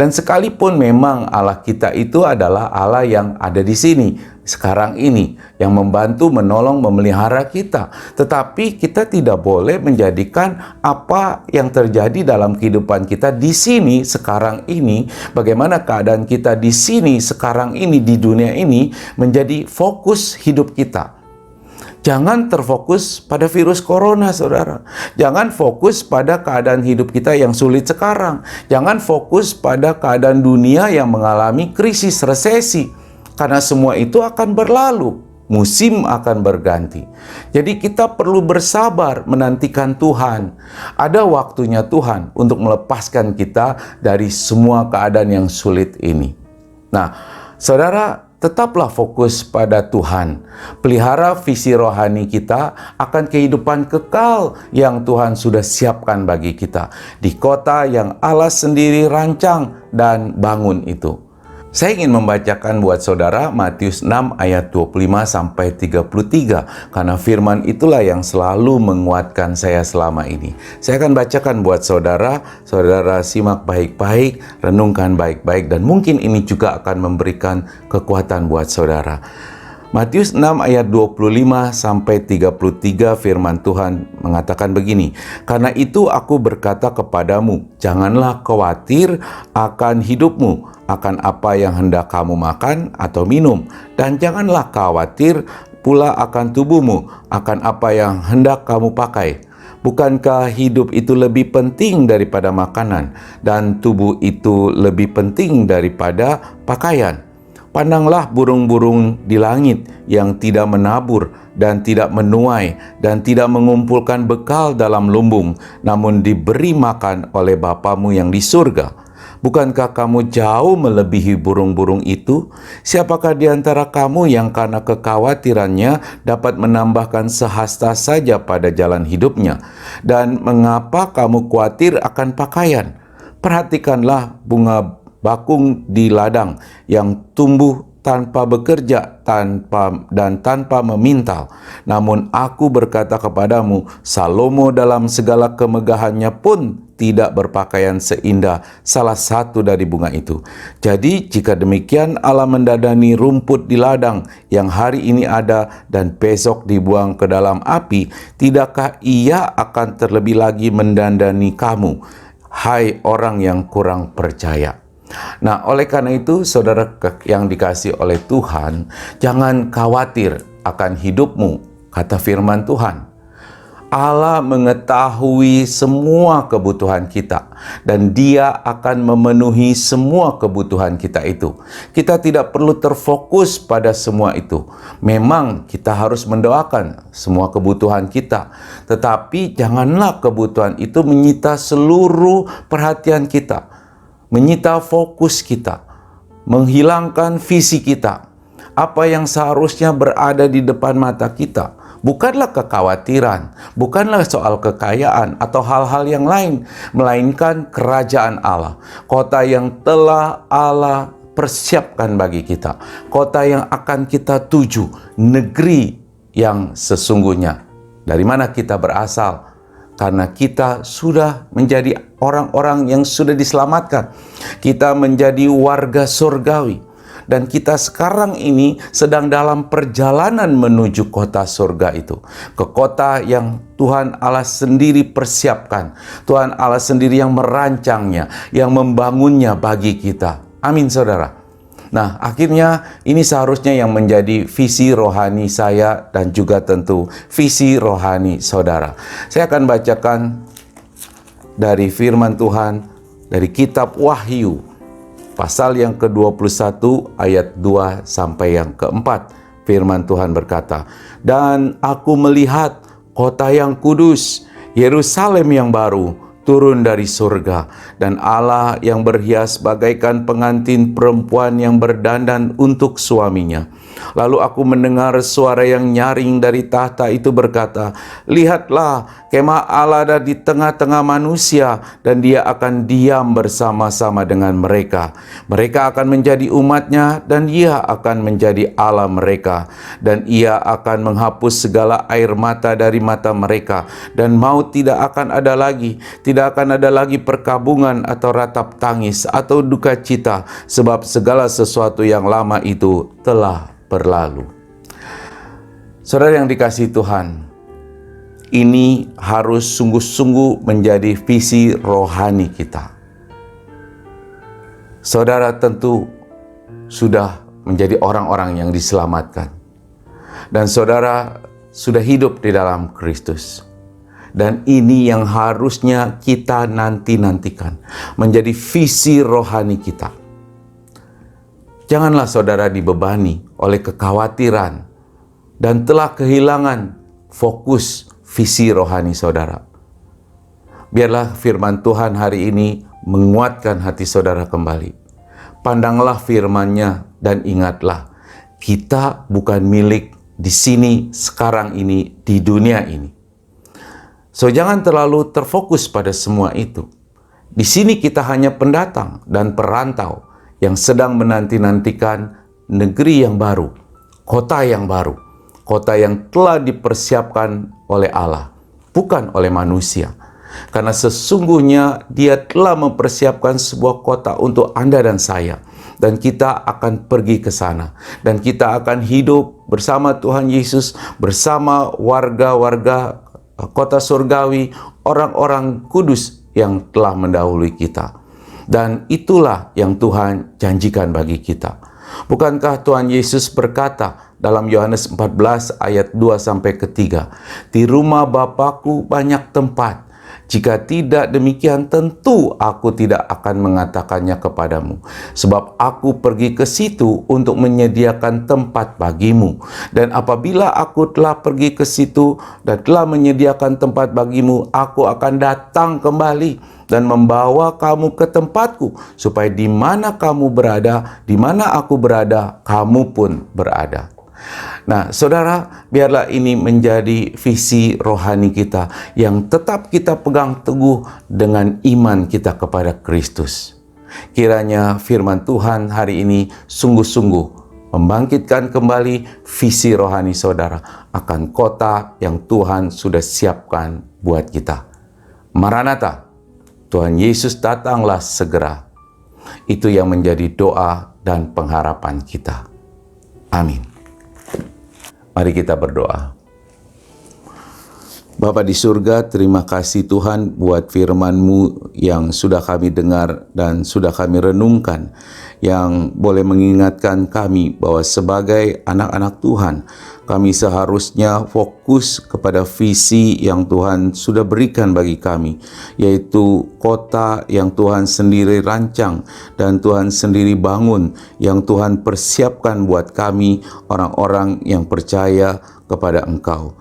Dan sekalipun memang Allah kita itu adalah Allah yang ada di sini, sekarang ini, yang membantu, menolong, memelihara kita. Tetapi kita tidak boleh menjadikan apa yang terjadi dalam kehidupan kita di sini, sekarang ini, bagaimana keadaan kita di sini, sekarang ini, di dunia ini, menjadi fokus hidup kita. Jangan terfokus pada virus corona, saudara. Jangan fokus pada keadaan hidup kita yang sulit sekarang. Jangan fokus pada keadaan dunia yang mengalami krisis, resesi. Karena semua itu akan berlalu. Musim akan berganti. Jadi kita perlu bersabar menantikan Tuhan. Ada waktunya Tuhan untuk melepaskan kita dari semua keadaan yang sulit ini. Nah, saudara, tetaplah fokus pada Tuhan. Pelihara visi rohani kita akan kehidupan kekal yang Tuhan sudah siapkan bagi kita di kota yang Allah sendiri rancang dan bangun itu. Saya ingin membacakan buat saudara Matius 6 ayat 25-33, karena firman itulah yang selalu menguatkan saya selama ini. Saya akan bacakan buat saudara, saudara simak baik-baik, renungkan baik-baik, dan mungkin ini juga akan memberikan kekuatan buat saudara. Matius 6 ayat 25-33 firman Tuhan mengatakan begini, "Karena itu aku berkata kepadamu, janganlah khawatir akan hidupmu, akan apa yang hendak kamu makan atau minum, dan janganlah khawatir pula akan tubuhmu, akan apa yang hendak kamu pakai. Bukankah hidup itu lebih penting daripada makanan, dan tubuh itu lebih penting daripada pakaian? Pandanglah burung-burung di langit yang tidak menabur dan tidak menuai dan tidak mengumpulkan bekal dalam lumbung, namun diberi makan oleh Bapamu yang di surga. Bukankah kamu jauh melebihi burung-burung itu? Siapakah di antara kamu yang karena kekhawatirannya dapat menambahkan sehasta saja pada jalan hidupnya? Dan mengapa kamu khawatir akan pakaian? Perhatikanlah bunga bakung di ladang yang tumbuh tanpa bekerja dan tanpa memintal. Namun aku berkata kepadamu, Salomo dalam segala kemegahannya pun tidak berpakaian seindah salah satu dari bunga itu. Jadi jika demikian Allah mendandani rumput di ladang yang hari ini ada dan besok dibuang ke dalam api, tidakkah Ia akan terlebih lagi mendandani kamu, hai orang yang kurang percaya?" Nah, oleh karena itu, saudara yang dikasihi oleh Tuhan, jangan khawatir akan hidupmu, kata firman Tuhan. Allah mengetahui semua kebutuhan kita, dan Dia akan memenuhi semua kebutuhan kita itu. Kita tidak perlu terfokus pada semua itu. Memang kita harus mendoakan semua kebutuhan kita, tetapi janganlah kebutuhan itu menyita seluruh perhatian kita, menyita fokus kita, menghilangkan visi kita. Apa yang seharusnya berada di depan mata kita bukanlah kekhawatiran, bukanlah soal kekayaan atau hal-hal yang lain, melainkan kerajaan Allah, kota yang telah Allah persiapkan bagi kita, kota yang akan kita tuju, negeri yang sesungguhnya. Dari mana kita berasal? Karena kita sudah menjadi orang-orang yang sudah diselamatkan. Kita menjadi warga surgawi. Dan kita sekarang ini sedang dalam perjalanan menuju kota surga itu. Ke kota yang Tuhan Allah sendiri persiapkan. Tuhan Allah sendiri yang merancangnya, yang membangunnya bagi kita. Amin, saudara. Nah, akhirnya ini seharusnya yang menjadi visi rohani saya dan juga tentu visi rohani saudara. Saya akan bacakan dari firman Tuhan dari kitab Wahyu pasal yang ke-21 ayat 2 sampai yang ke-4. Firman Tuhan berkata, "Dan aku melihat kota yang kudus, Yerusalem yang baru, turun dari surga, dan Allah yang berhias bagaikan pengantin perempuan yang berdandan untuk suaminya. Lalu aku mendengar suara yang nyaring dari tahta itu berkata, "Lihatlah, kemah Allah ada di tengah-tengah manusia, dan Dia akan diam bersama-sama dengan mereka. Mereka akan menjadi umat-Nya, dan Ia akan menjadi Allah mereka. Dan Ia akan menghapus segala air mata dari mata mereka, dan maut tidak akan ada lagi. Tidak akan ada lagi perkabungan atau ratap tangis atau duka cita, sebab segala sesuatu yang lama itu telah berlalu." Saudara yang dikasihi Tuhan, ini harus sungguh-sungguh menjadi visi rohani kita. Saudara tentu sudah menjadi orang-orang yang diselamatkan, dan saudara sudah hidup di dalam Kristus. Dan ini yang harusnya kita nantikan menjadi visi rohani kita. Janganlah saudara dibebani oleh kekhawatiran dan telah kehilangan fokus visi rohani saudara. Biarlah firman Tuhan hari ini menguatkan hati saudara kembali. Pandanglah firman-Nya dan ingatlah, kita bukan milik di sini, sekarang ini, di dunia ini. So, jangan terlalu terfokus pada semua itu. Di sini kita hanya pendatang dan perantau yang sedang menanti-nantikan negeri yang baru, kota yang baru, kota yang telah dipersiapkan oleh Allah, bukan oleh manusia. Karena sesungguhnya Dia telah mempersiapkan sebuah kota untuk Anda dan saya. Dan kita akan pergi ke sana. Dan kita akan hidup bersama Tuhan Yesus, bersama warga-warga kota surgawi, orang-orang kudus yang telah mendahului kita. Dan itulah yang Tuhan janjikan bagi kita. Bukankah Tuhan Yesus berkata dalam Yohanes 14 ayat 2-3, "Di rumah Bapa-Ku banyak tempat. Jika tidak demikian, tentu Aku tidak akan mengatakannya kepadamu. Sebab Aku pergi ke situ untuk menyediakan tempat bagimu. Dan apabila Aku telah pergi ke situ dan telah menyediakan tempat bagimu, Aku akan datang kembali dan membawa kamu ke tempatku, supaya di mana kamu berada, di mana Aku berada, kamu pun berada." Nah, saudara, biarlah ini menjadi visi rohani kita yang tetap kita pegang teguh dengan iman kita kepada Kristus. Kiranya firman Tuhan hari ini sungguh-sungguh membangkitkan kembali visi rohani saudara akan kota yang Tuhan sudah siapkan buat kita. Maranatha, Tuhan Yesus datanglah segera. Itu yang menjadi doa dan pengharapan kita. Amin. Mari kita berdoa. Bapa di surga, terima kasih Tuhan buat firman-Mu yang sudah kami dengar dan sudah kami renungkan, yang boleh mengingatkan kami bahwa sebagai anak-anak Tuhan, kami seharusnya fokus kepada visi yang Tuhan sudah berikan bagi kami, yaitu kota yang Tuhan sendiri rancang dan Tuhan sendiri bangun, yang Tuhan persiapkan buat kami, orang-orang yang percaya kepada Engkau.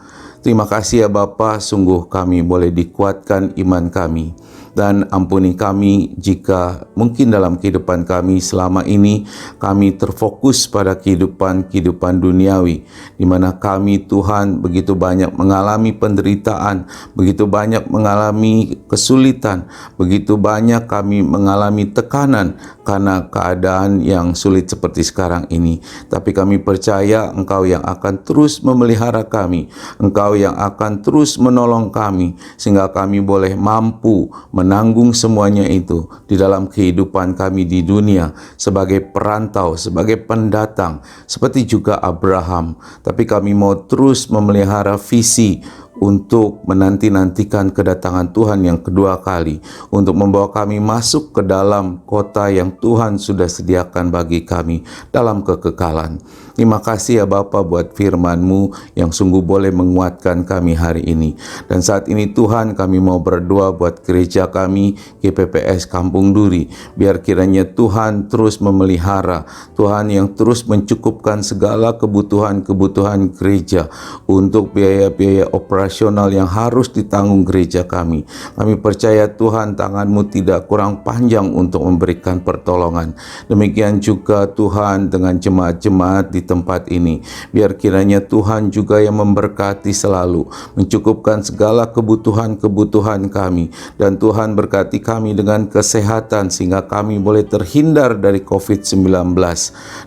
Terima kasih ya Bapa, sungguh kami boleh dikuatkan iman kami. Dan ampuni kami jika mungkin dalam kehidupan kami selama ini kami terfokus pada kehidupan duniawi, di mana kami Tuhan begitu banyak mengalami penderitaan, begitu banyak mengalami kesulitan, begitu banyak kami mengalami tekanan karena keadaan yang sulit seperti sekarang ini. Tapi kami percaya Engkau yang akan terus memelihara kami, Engkau yang akan terus menolong kami, sehingga kami boleh mampu menanggung semuanya itu di dalam kehidupan kami di dunia sebagai perantau, sebagai pendatang, seperti juga Abraham. Tapi kami mau terus memelihara visi untuk menanti-nantikan kedatangan Tuhan yang kedua kali, untuk membawa kami masuk ke dalam kota yang Tuhan sudah sediakan bagi kami dalam kekekalan. Terima kasih ya Bapa buat firman-Mu yang sungguh boleh menguatkan kami hari ini. Dan saat ini Tuhan, kami mau berdoa buat gereja kami, GPPS Kampung Duri. Biar kiranya Tuhan terus memelihara, Tuhan yang terus mencukupkan segala kebutuhan-kebutuhan gereja untuk biaya-biaya operasi operasional yang harus ditanggung gereja kami. Kami percaya Tuhan, tangan-Mu tidak kurang panjang untuk memberikan pertolongan. Demikian juga Tuhan dengan jemaat-jemaat di tempat ini. Biar kiranya Tuhan juga yang memberkati selalu, mencukupkan segala kebutuhan-kebutuhan kami. Dan Tuhan berkati kami dengan kesehatan sehingga kami boleh terhindar dari COVID-19.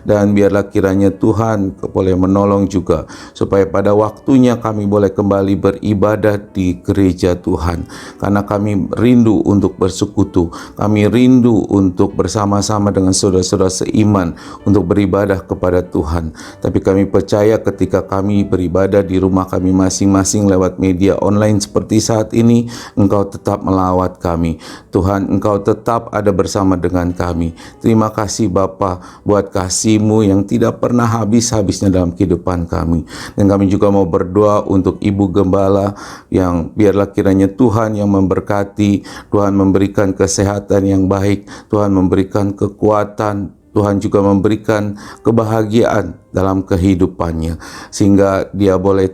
Dan biarlah kiranya Tuhan boleh menolong juga supaya pada waktunya kami boleh kembali beribadah di gereja Tuhan. Karena kami rindu untuk bersekutu, kami rindu untuk bersama-sama dengan saudara-saudara seiman untuk beribadah kepada Tuhan. Tapi kami percaya ketika kami beribadah di rumah kami masing-masing lewat media online seperti saat ini, Engkau tetap melawat kami. Tuhan, Engkau tetap ada bersama dengan kami. Terima kasih Bapa buat kasih-Mu yang tidak pernah habis-habisnya dalam kehidupan kami. Dan kami juga mau berdoa untuk Ibu Gembala yang biarlah kiranya Tuhan yang memberkati, Tuhan memberikan kesehatan yang baik, Tuhan memberikan kekuatan, Tuhan juga memberikan kebahagiaan dalam kehidupannya sehingga dia boleh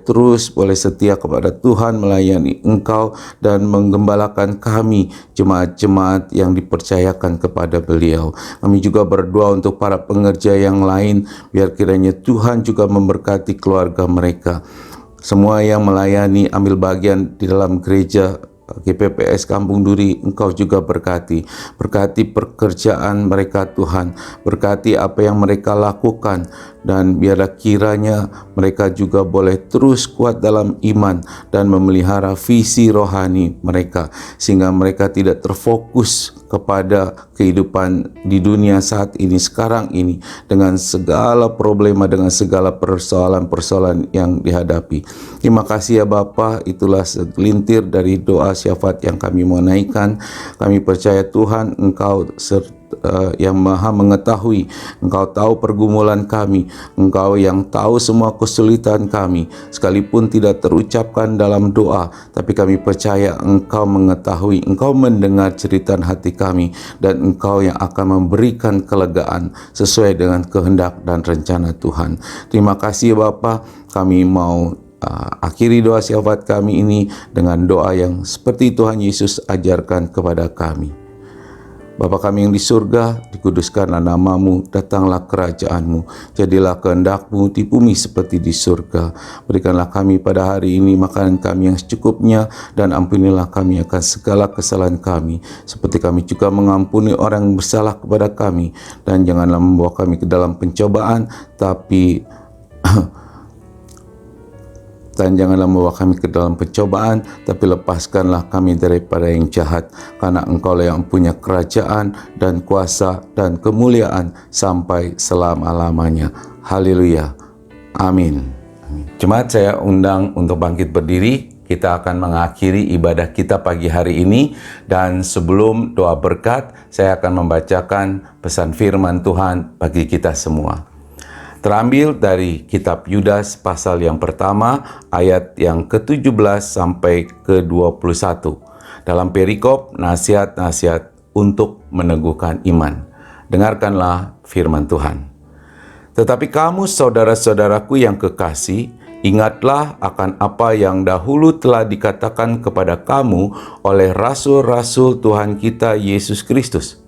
setia kepada Tuhan, melayani Engkau dan menggembalakan kami jemaat-jemaat yang dipercayakan kepada beliau. Kami juga berdoa untuk para pengerja yang lain, biar kiranya Tuhan juga memberkati keluarga mereka. Semua yang melayani, ambil bagian di dalam gereja GPPS Kampung Duri, Engkau juga berkati pekerjaan mereka Tuhan, berkati apa yang mereka lakukan, dan biarlah kiranya mereka juga boleh terus kuat dalam iman dan memelihara visi rohani mereka, sehingga mereka tidak terfokus kepada kehidupan di dunia saat ini, sekarang ini, dengan segala problema, dengan segala persoalan-persoalan yang dihadapi. Terima kasih ya Bapa, itulah segelintir dari doa syafaat yang kami mau naikkan. Kami percaya Tuhan, Engkau yang maha mengetahui, Engkau tahu pergumulan kami, Engkau yang tahu semua kesulitan kami, sekalipun tidak terucapkan dalam doa, tapi kami percaya Engkau mengetahui, Engkau mendengar jeritan hati kami, dan Engkau yang akan memberikan kelegaan sesuai dengan kehendak dan rencana Tuhan. Terima kasih Bapa, kami mau akhiri doa syafaat kami ini dengan doa yang seperti Tuhan Yesus ajarkan kepada kami. Bapa kami yang di surga, dikuduskanlah nama-Mu, datanglah kerajaan-Mu, jadilah kehendak-Mu di bumi seperti di surga. Berikanlah kami pada hari ini makanan kami yang secukupnya, dan ampunilah kami akan segala kesalahan kami, seperti kami juga mengampuni orang yang bersalah kepada kami. Dan janganlah membawa kami ke dalam pencobaan, tapi janganlah membawa kami ke dalam pencobaan, tapi lepaskanlah kami daripada yang jahat, karena Engkau-lah yang punya kerajaan dan kuasa dan kemuliaan sampai selama-lamanya. Haleluya. Amin. Jemaat, saya undang untuk bangkit berdiri. Kita akan mengakhiri ibadah kita pagi hari ini, dan sebelum doa berkat, saya akan membacakan pesan firman Tuhan bagi kita semua. Terambil dari kitab Yudas pasal yang pertama, ayat yang ke-17 sampai ke-21. Dalam perikop nasihat-nasihat untuk meneguhkan iman. Dengarkanlah firman Tuhan. Tetapi kamu saudara-saudaraku yang kekasih, ingatlah akan apa yang dahulu telah dikatakan kepada kamu oleh rasul-rasul Tuhan kita Yesus Kristus.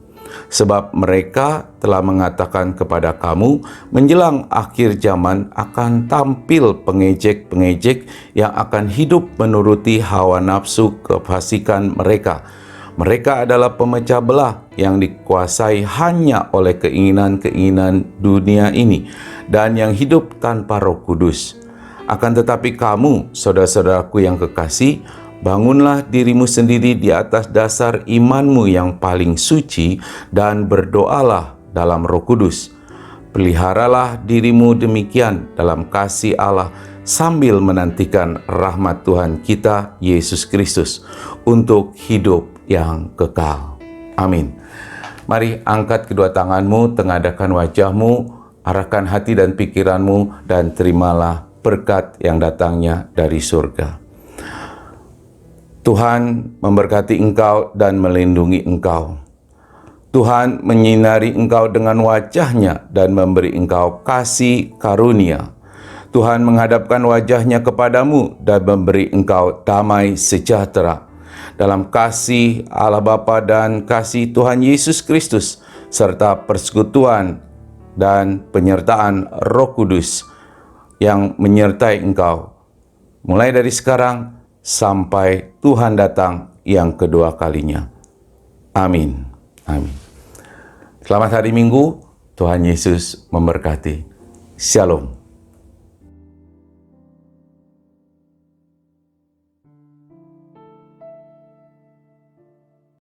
Sebab mereka telah mengatakan kepada kamu, menjelang akhir zaman akan tampil pengejek-pengejek yang akan hidup menuruti hawa nafsu kefasikan mereka. Mereka adalah pemecah belah yang dikuasai hanya oleh keinginan-keinginan dunia ini, dan yang hidup tanpa Roh Kudus. Akan tetapi kamu, saudara-saudaraku yang kekasih, bangunlah dirimu sendiri di atas dasar imanmu yang paling suci, dan berdoalah dalam Roh Kudus. Peliharalah dirimu demikian dalam kasih Allah, sambil menantikan rahmat Tuhan kita Yesus Kristus untuk hidup yang kekal. Amin. Mari angkat kedua tanganmu, tengadahkan wajahmu, arahkan hati dan pikiranmu, dan terimalah berkat yang datangnya dari surga. Tuhan memberkati engkau dan melindungi engkau. Tuhan menyinari engkau dengan wajah-Nya dan memberi engkau kasih karunia. Tuhan menghadapkan wajahnya kepadamu dan memberi engkau damai sejahtera. Dalam kasih Allah Bapa dan kasih Tuhan Yesus Kristus, serta persekutuan dan penyertaan Roh Kudus yang menyertai engkau, mulai dari sekarang sampai Tuhan datang yang kedua kalinya. Amin. Amin. Selamat hari Minggu. Tuhan Yesus memberkati. Shalom.